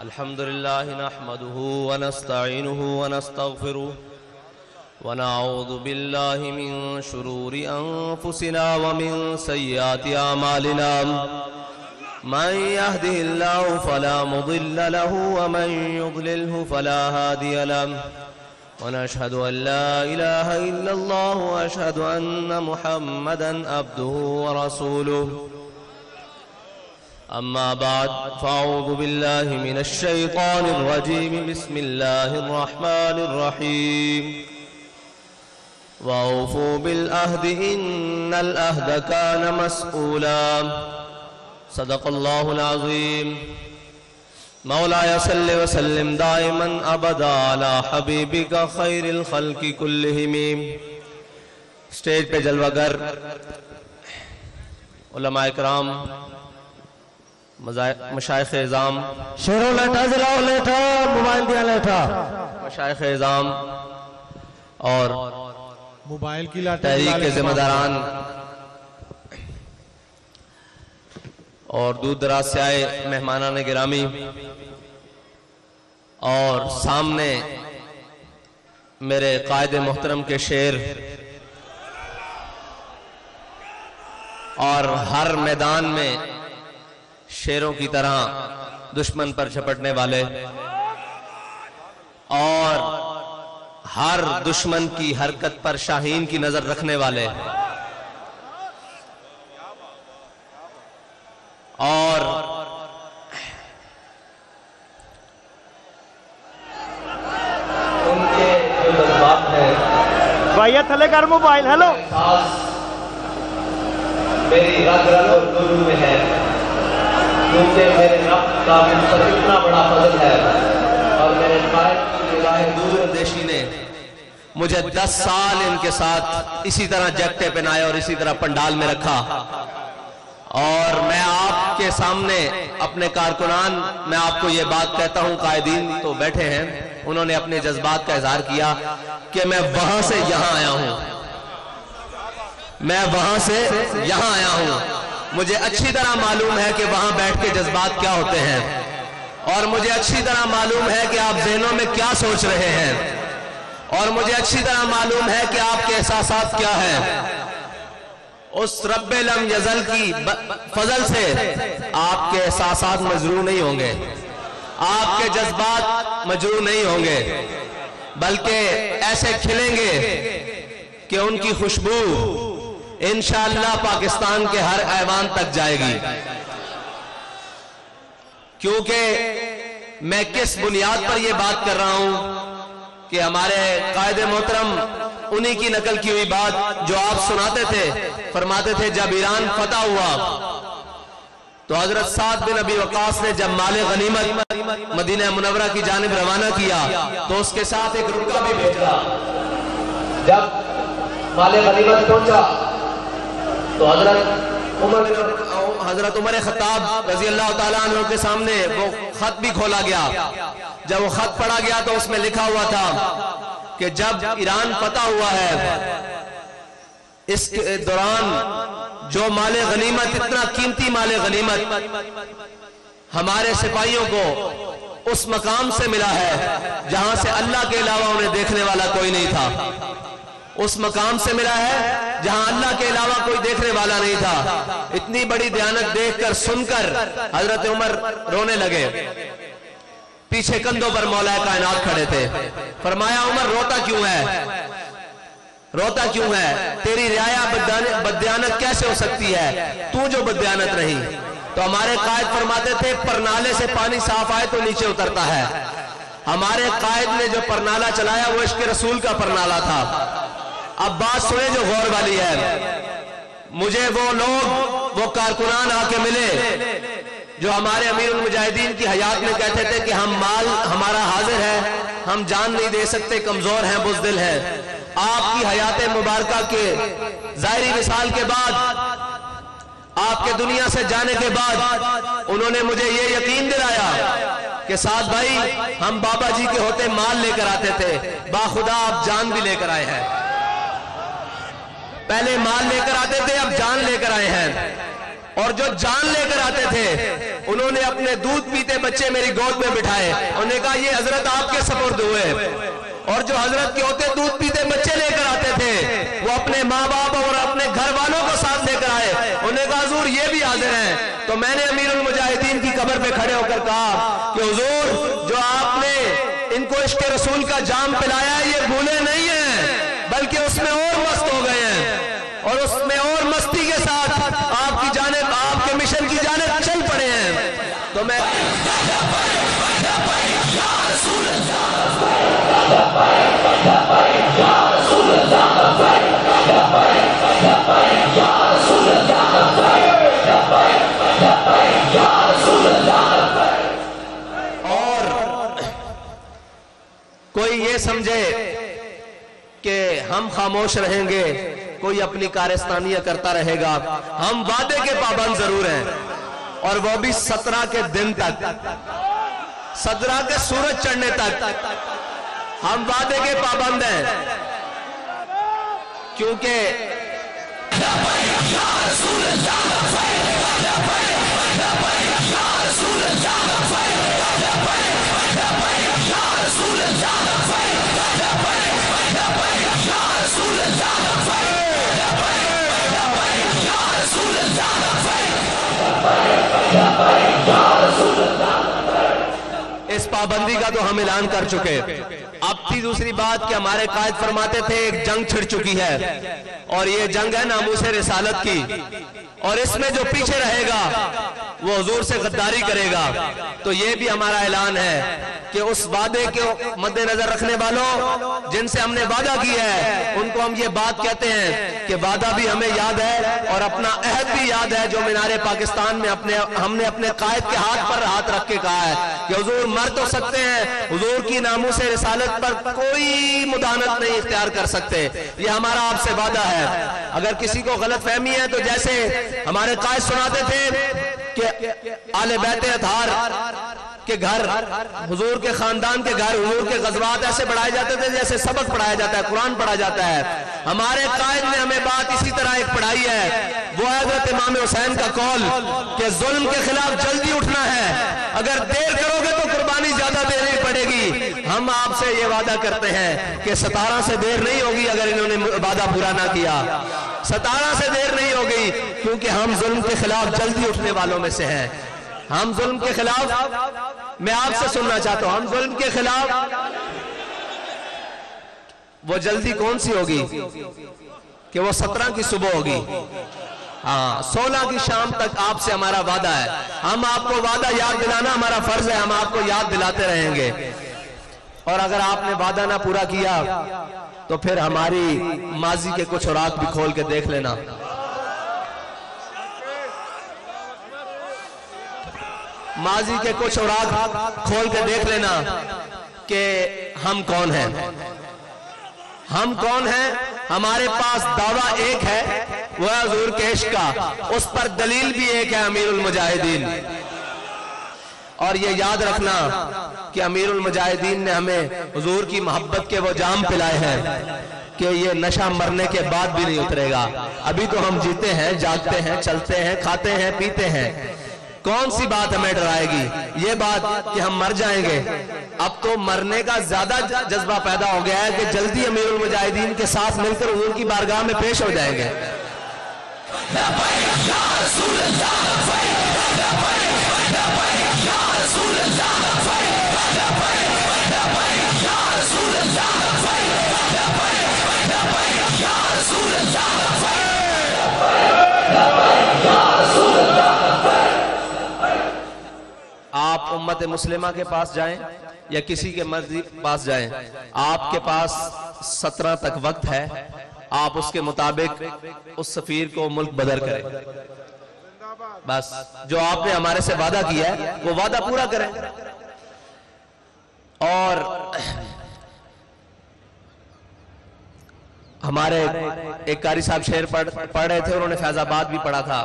الحمدللہ نحمده ونستعینه ونستغفره ونعوذ باللہ من شرور انفسنا ومن سیئات اعمالنا من يهده الله فلا مضل له ومن يضلله فلا هادي له ونشهد أن لا إله إلا الله وأشهد أن محمدا عبده ورسوله أما بعد فأعوذ بالله من الشيطان الرجيم بسم الله الرحمن الرحيم وأوفوا بالعهد إن العهد كان مسؤولا صدق الله العظيم مولاي صل وسلم دائما ابدا على حبيبك خير الخلق كلهم. سٹیج پہ جلوہ گر علماء اکرام مشائخ اعظام شیروں لیٹا موبائل دیا لیٹا مشائخ اعظام اور موبائل کی لاٹا تحریک کے ذمہ داران اور دور دراز سے آئے مہمانان گرامی اور سامنے میرے قائد محترم کے شیر اور ہر میدان میں شیروں کی طرح دشمن پر جھپٹنے والے اور ہر دشمن کی حرکت پر شاہین کی نظر رکھنے والے اور ان کے جو جذبات ہیں بھائیہ تھلے کر موبائل ہیلو احساس میری رگ رگ اور گرو میں ہے کیونکہ میرے رب کا مجھ پر اتنا بڑا فضل ہے اور میرے قائد کی نگاہ دور اندیشی نے مجھے 10 سال ان کے ساتھ اسی طرح جگٹے پہنائے اور اسی طرح پنڈال میں رکھا اور میں آپ کے سامنے اپنے کارکنان میں آپ کو یہ بات کہتا ہوں قائدین تو بیٹھے ہیں انہوں نے اپنے جذبات کا اظہار کیا کہ میں وہاں سے یہاں آیا ہوں مجھے اچھی طرح معلوم ہے کہ وہاں بیٹھ کے جذبات کیا ہوتے ہیں اور مجھے اچھی طرح معلوم ہے کہ آپ ذہنوں میں کیا سوچ رہے ہیں اور مجھے اچھی طرح معلوم ہے کہ آپ کے احساسات کیا ہیں اس رب لم یزل کی فضل سے آپ کے احساسات مجروح نہیں ہوں گے آپ کے جذبات مجروح نہیں ہوں گے بلکہ ایسے کھلیں گے کہ ان کی خوشبو انشاءاللہ پاکستان کے ہر ایوان تک جائے گی کیونکہ میں کس بنیاد پر یہ بات کر رہا ہوں کہ ہمارے قائد محترم انہی کی نقل کی ہوئی بات جو آپ سناتے تھے فرماتے تھے جب ایران فتح ہوا تو حضرت سعد بن ابی وقاص نے جب مال غنیمت مدینہ منورہ کی جانب روانہ کیا تو اس کے ساتھ ایک رکا بھی بھیجا جب مال غنیمت پہنچا تو حضرت عمر خطاب رضی اللہ تعالیٰ عنہ کے سامنے وہ خط بھی کھولا گیا جب وہ خط پڑھا گیا تو اس میں لکھا ہوا تھا کہ جب ایران فتح ہوا ہے اس دوران جو مال غنیمت اتنا قیمتی مال غنیمت ہمارے سپاہیوں کو اس مقام سے ملا ہے جہاں سے اللہ کے علاوہ انہیں دیکھنے والا کوئی نہیں تھا اس مقام سے ملا ہے جہاں اللہ کے علاوہ کوئی دیکھنے والا نہیں تھا اتنی بڑی دیانت دیکھ کر سن کر حضرت عمر رونے لگے पीछे कंधों पर मौला कायनात खड़े थे। फरमाया उमर रोता क्यों है, रोता क्यों है, तेरी रियाया बदयानत कैसे हो सकती है, तू जो बदयानत रही। तो हमारे कायद फरमाते थे परनाले से पानी साफ आए तो नीचे उतरता है। हमारे कायद ने जो परनाला चलाया वो इश्क रसूल का परनाला था। अब बात सुने जो गौर वाली है। मुझे वो लोग, वो कारकुनान आके मिले जो हमारे अमीरुल मुजाहिदीन की हयात में कहते थे कि हम माल हमारा हाजिर है, हम जान नहीं दे सकते, कमजोर हैं, बुज़दिल हैं। आपकी हयात मुबारका के ज़ाहिरी विसाल के बाद, आपके दुनिया से जाने के बाद उन्होंने मुझे ये यकीन दिलाया कि साथ भाई हम बाबा जी के होते माल लेकर आते थे, बाखुदा आप जान भी लेकर आए हैं। पहले माल लेकर आते थे, अब जान लेकर आए हैं। और जो जान लेकर आते थे उन्होंने अपने दूध पीते बच्चे मेरी गोद में बिठाए, उन्होंने कहा ये हजरत आपके सपुर्द हुए। और जो हजरत के होते दूध पीते बच्चे लेकर आते थे वो अपने माँ बाप और अपने घर वालों को साथ लेकर आए, उन्होंने कहा हुजूर ये भी हाजिर हैं। तो मैंने अमीरुल मुजाहिदीन की कब्र पे खड़े होकर कहा कि हुजूर जो आपने इनको इश्क रसूल का जाम पिलाया है ये भूले नहीं है, बल्कि उसमें और मस्त हो गए हैं और उसमें और मस्ती के साथ आपकी जानिब, आपके मिशन की जानिब चल पड़े हैं। तो मैं और कोई ये समझे कि हम खामोश रहेंगे, कोई अपनी कारस्तानियां करता रहेगा। हम वादे के पाबंद जरूर हैं और वो भी 17 के दिन तक, 17 के सूरज चढ़ने तक हम वादे के पाबंद हैं, क्योंकि इस पाबंदी का तो हम ऐलान कर चुके। अब थी दूसरी बात कि हमारे कायद फरमाते थे एक जंग छिड़ चुकी है और ये जंग है नामूसे रिसालत की, और इसमें जो पीछे रहेगा वो हुजूर से गद्दारी करेगा। तो ये भी हमारा ऐलान है कि उस वादे के मद्देनजर रखने वालों जिनसे हमने वादा किया है उनको हम ये बात कहते हैं कि वादा भी हमें याद है और अपना अहद भी याद है जो मीनारे पाकिस्तान में हमने अपने कायद के हाथ पर हाथ रख के कहा है कि हुजूर मर तो सकते हैं, हुजूर की नामूसे रिसालत पर कोई मुदानत नहीं इख्तियार कर सकते। ये हमारा आपसे वादा है। अगर किसी को गलत फहमी है तो जैसे हमारे कायद सुनाते थे कि आले बैत अतहार के घर, हुजूर के खानदान के घर, हुजूर के गज़वात ऐसे पढ़ाए जाते थे जैसे सबक पढ़ाया जाता है, कुरान पढ़ा जाता है। हमारे कायद ने हमें बात इसी तरह एक पढ़ाई है, वो है हज़रत इमाम हुसैन का कौल कि जुल्म के खिलाफ जल्दी उठना है, अगर देर करोगे तो कुर्बानी ज्यादा देनी पड़ेगी। हम आपसे ये वादा करते हैं कि 17 से देर नहीं होगी अगर इन्होंने वादा पूरा ना किया, 17 से देर नहीं होगी, क्योंकि हम जुल्म के खिलाफ जल्दी उठने वालों में से हैं। हम जुल्म के खिलाफ, मैं आपसे सुनना चाहता हूं, हम जुल्म के खिलाफ वो जल्दी कौन सी होगी कि वो 17 की सुबह होगी, हाँ 16 की शाम तक आपसे हमारा वादा है। हम आपको वादा याद दिलाना हमारा फर्ज है, हम आपको याद दिलाते रहेंगे। और अगर आपने वादा ना पूरा किया तो फिर हमारी माजी के कुछ औराक भी खोल के देख लेना। माजी के कुछ औराक खोल के देख लेना कि हम कौन हैं, हम कौन हैं। हमारे पास दावा एक है, वो है हुजूर के इश्क का, उस पर दलील भी एक है अमीरुल मुजाहिदीन। और ये याद रखना कि अमीरुल मुजाहिदीन ने हमें हुजूर की मोहब्बत के वो जाम पिलाए हैं कि ये नशा मरने के बाद भी नहीं उतरेगा। अभी तो हम जीते हैं, जागते हैं, चलते हैं, खाते हैं, पीते हैं, कौन सी बात हमें डराएगी? ये बात कि हम मर जाएंगे। अब तो मरने का ज्यादा जज्बा पैदा हो गया है कि जल्दी अमीरुल मुजाहिदीन के साथ मिलकर हुजूर की बारगाह में पेश हो जाएंगे। उम्मत मुस्लिमा के पास जाएं या किसी के मर्जी पास जाएं, आपके पास 17 तक वक्त है, आप उसके मुताबिक उस सफीर को मुल्क बदर करें। बस जो आपने हमारे से वादा किया है वो वादा पूरा करें। और हमारे एक कारी साहब शेर पढ़ रहे थे, उन्होंने फैजाबाद भी पढ़ा था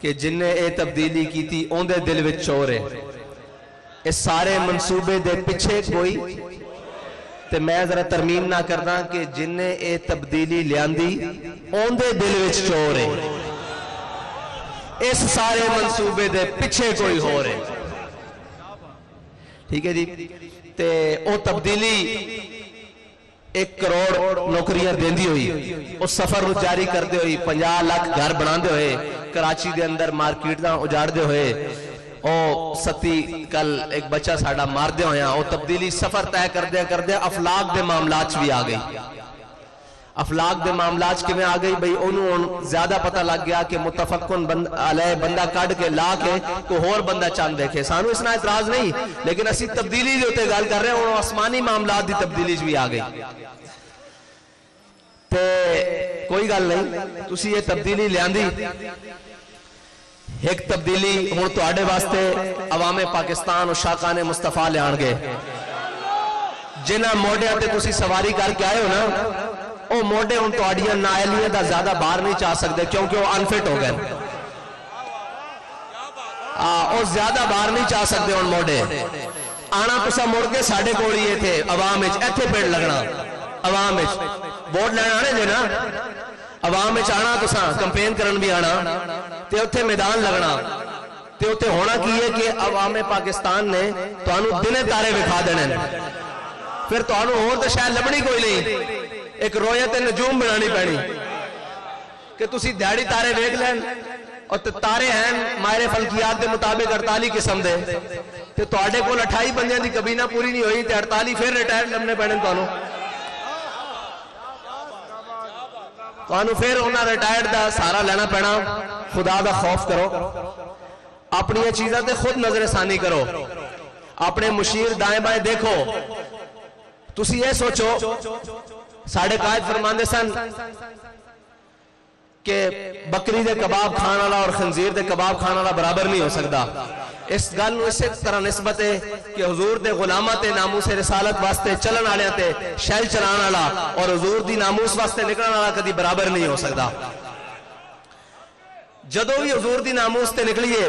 कि जिन्ने ए तब्दीली की थी ओंदे दिल विच चोर है, इस सारे मंसूबे दे पिछे कोई, ते मैं जरा तरमीम ना करदा कि जिन्ने ए तब्दीली लियांदी ओंदे दिल विच चोर है, इस सारे मंसूबे दे पिछे कोई हो रहे। ठीक है जी। ते ओ तब्दीली 1 करोड़ नौकरियां देंदी हुई, उस सफर को जारी करते हुए 50 लाख घर बनाते हुए, कराची के अंदर मार्केट उजाड़ते हुए, ओ सती कल एक बच्चा साड़ा मारदे होया, ओ तब्दीली सफर तय करदे अफलाक दे मामलात भी आ गई। अफलाक दे मामलात किवें आ गई बई, ओनू ज्यादा पता लग गया कि मुतफक्कुन अलैह बंदा कढ़ के ला के कोई होर बंदा चंद देखे। सानू इसना इतराज नहीं, लेकिन असी तब्दीली दे उत्ते गल कर रहे हैं, आसमानी मामलात दी तब्दीली भी आ गई। ते कोई गल नहीं, तुसी ये तब्दीली लियांदी। एक तब्दीली हुण तुहाडे वास्ते अवामे पाकिस्तान और शाकाने मुस्तफा लियाणगे। जिन्हां मोढियां ते तुसी सवारी करके आए हो ना, ओ मोढे हुण तुहाडियां नायलियां दा ज्यादा बाहर नहीं जा सकते, क्योंकि वो अनफिट हो गए। ओ ज्यादा बाहर नहीं जा सकते हुण मोढे। आना तुसा मुड़ के साडे कोल ही इत्थे अवाम विच, इत्थे पेड़ लगना अवाम विच, वोट लैण आने जे ना, अवाम विच आना तुसा, कैंपेन करन भी आना, ते उत्थे मैदान लगना। ते उत्थे होना की है कि अवामे पाकिस्तान ने तुहानू दिने तारे विखा देने, फिर तुहानू होर ते शायद लभनी कोई नहीं, एक रोयत नजूम बनानी पैनी कि तुसी दिहाड़ी तारे वेख लैन। और तारे हैं मायरे फल्कियात के मुताबिक 48 किस्म दे, ते तुहाडे कोल 28 बंदियां दी कबीना पूरी नहीं हुई, ते 48 फिर रिटायर्ड लभने पैने तुहानू फिर उन्हां रिटायर्ड दा सहारा लेना पैना। खुदा दा खौफ करो, अपनी चीज़ां ते खुद नजरसानी करो, अपने मुशीर दाएं बाएं देखो। तुसी ये सोचो, साढ़े कायद फरमांदे सन कि बकरी दे कबाब खाने वाला और खंजीर दे कबाब खाने वाला बराबर नहीं हो सकता। इस गल नूं इसे तरह निस्बत है कि हुजूर दे गुलामां ते नामूस रिसालत वास्ते चलन वालियां ते शैल चलाने वाला और हुजूर दी नामूस वास्ते निकलने वाला कभी बराबर नहीं हो सकता। जदों भी हुजूर दी नामूस ते निकलिए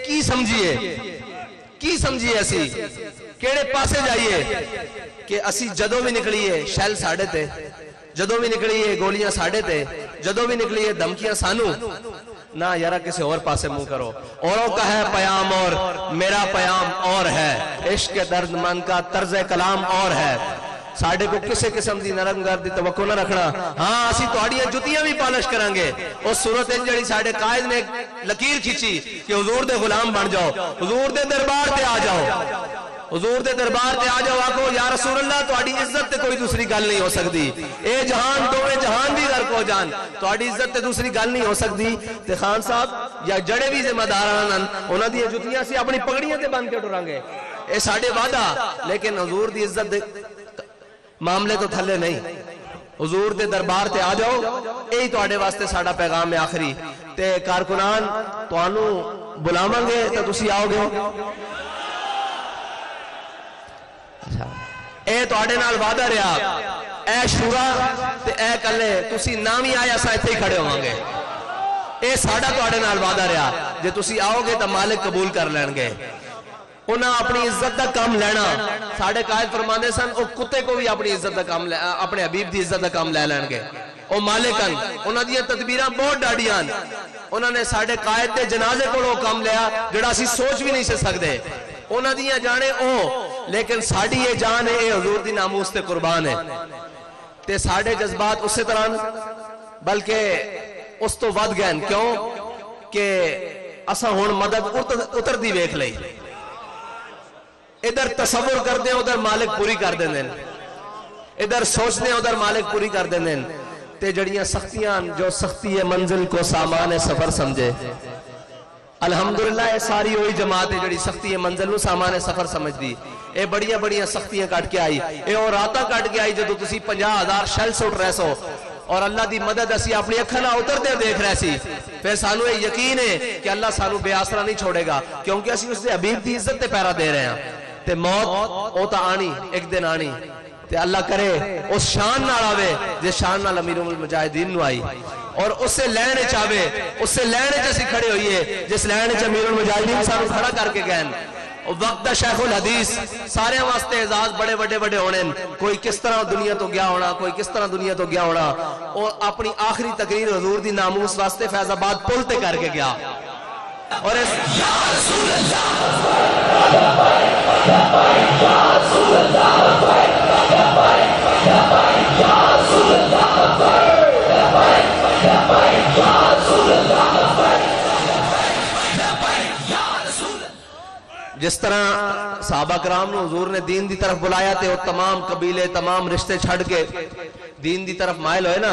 की समझिए असी केड़े पासे जाइए कि असी जदों भी निकलिए शैल साढ़े ते, जदों भी निकलिए गोलियां साढ़े ते, जदों भी निकलिए धमकियां सानू ना, यारा किसी और पासे मुंह करो। औरों का है पयाम और मेरा पयाम और है, इश्क के दर्दमंद का तर्ज कलाम और है। साढ़े को किसी किस्म की नरम गर्द की तवक्को न रखना। हाँ, असी तुहाडियां जुतियां भी पालिश करांगे। उस सूरत जिहड़ी साढ़े कायद ने लकीर खींची कि हुजूर दे गुलाम बन जाओ, हुजूर दे दरबार ते आ जाओ, हुजूर दे दरबार ते आ जाओ, आखो या रसूल अल्लाह तुहाडी इज्जत ते कोई दूसरी गल नहीं हो सकती। ए जहान दोवें जहान भी गर्क हो जान, तुहाडी इज्जत ते दूसरी गल नहीं हो सकती। ते खान साहब या जड़े भी जिम्मेदार हन उन्हां दी जुतियां असीं अपनी पगड़ियां ते बन के टुरांगे, ए साडे वादा। लेकिन हुजूर दी इज्जत दे मामले तो थले नहीं, हुजूर दे दरबार ते आ जाओ, यही तुहाडे वास्ते साडा पैगाम है आखिरी। ते कारकुनान तुहानू बुलावांगे तो तुसी आओगे। ए तुहाडे नाल वादा रहा, ए शुरा ते ए कल्ले तुसी ना भी आए असां इत्थे ही खड़े होवांगे। ए साडा तुहाडे नाल वादा रहा, जे तुसी आओगे तो मालिक कबूल कर लैणगे। उन्हें अपनी इज्जत का काम लेना। साढ़े कायद फरमाते सन वो कुत्ते को भी अपनी इज्जत का काम अपने हबीब की इज्जत का काम ले लैणगे। वो मालिकन उन्होंने तदबीरां बहुत डाडियां, उन्होंने साढ़े कायद के जनाजे को काम लिया जिहड़ा असीं सोच भी नहीं सकते। उन्होंने जाने ओ, लेकिन साड़ी ये जान है, ये हुजूर दी नामूस ते कुर्बान है। ते साढ़े जज्बात उस तरह बल्कि उस तो वध गए। क्यों कि असां हुण मदद उतरदी वेख लई, इधर तसव्वुर करते हैं उधर मालिक पूरी कर देंगे, इधर सोचते हैं उधर मालिक पूरी कर देंगे। ते जड़ियां सख्तियां जो सख्ती है मंजिल को सामान सफर समझे, الحمدللہ یہ ساری ہوئی جماعت ہے جڑی سختی منزل نو سامان سفر سمجھ دی اے بڑیاں بڑیاں سختیاں کٹ کے آئی اے اور راتاں کٹ کے آئی جدو تسی 50,000 شیل سٹ رہے سو اور اللہ دی مدد اسی اپنی اکھاں نال اترتے دیکھ رہے سی پھر سانو یہ یقین ہے کہ اللہ سانو بے آسرا نہیں چھوڑے گا کیونکہ اسی اس دے حبیب دی عزت تے پیرا دے رہے ہیں تے موت او تا آنی ایک دن آنی تے اللہ کرے اس شان نال آوے جس شان نال امیر المجاہدین نو آئی اور اس سے لینے چاہے اس سے لینے چاہے کھڑے ہوئیے جس لینے چاہے امیر المجاہدین سانو کھڑا کر کے گئن وقت شیخ الحدیث سارے واسطے اعزاز بڑے بڑے بڑے ہونے کوئی کس طرح دنیا تو گیا ہونا کوئی کس طرح دنیا تو گیا ہونا اور اپنی آخری تقریر حضور دی ناموس واسطے فیض آباد پل تے کر کے گیا اور اس یا رسول جس طرح صحابہ کرام نے حضور نے دین دی طرف بلایا تھے وہ تمام قبیلے تمام رشتے چھڑ کے دین دی طرف مائل ہوئے نا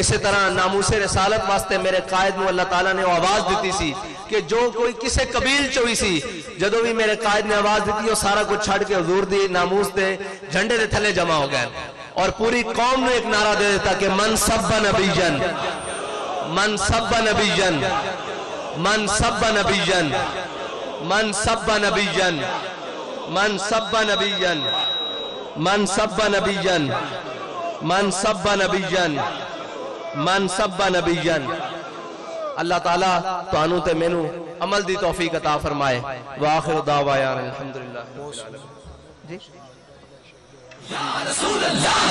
اسی طرح ناموس رسالت واسطے میرے قائد میں اللہ تعالیٰ نے وہ آواز دیتی سی کہ جو کوئی کسے قبیل چوئی سی جدو بھی میرے قائد نے آواز دیتی وہ سارا کچھ چھڑ کے حضور دی ناموس دے جھنڈے دے تھلے جمع ہو گئے اور پوری قوم نے ایک نعرہ دے دیتا کہ من سب نبیجن من سب نبیجن من سب نبیجن من سب نبیجن من سب نبیجن من سب نبیجن من سب نبیجن من سب نبیجن اللہ تعالیٰ تو آنو تے مینو عمل دی توفیق عطا فرمائے وآخر دعویان الحمدللہ یا رسول اللہ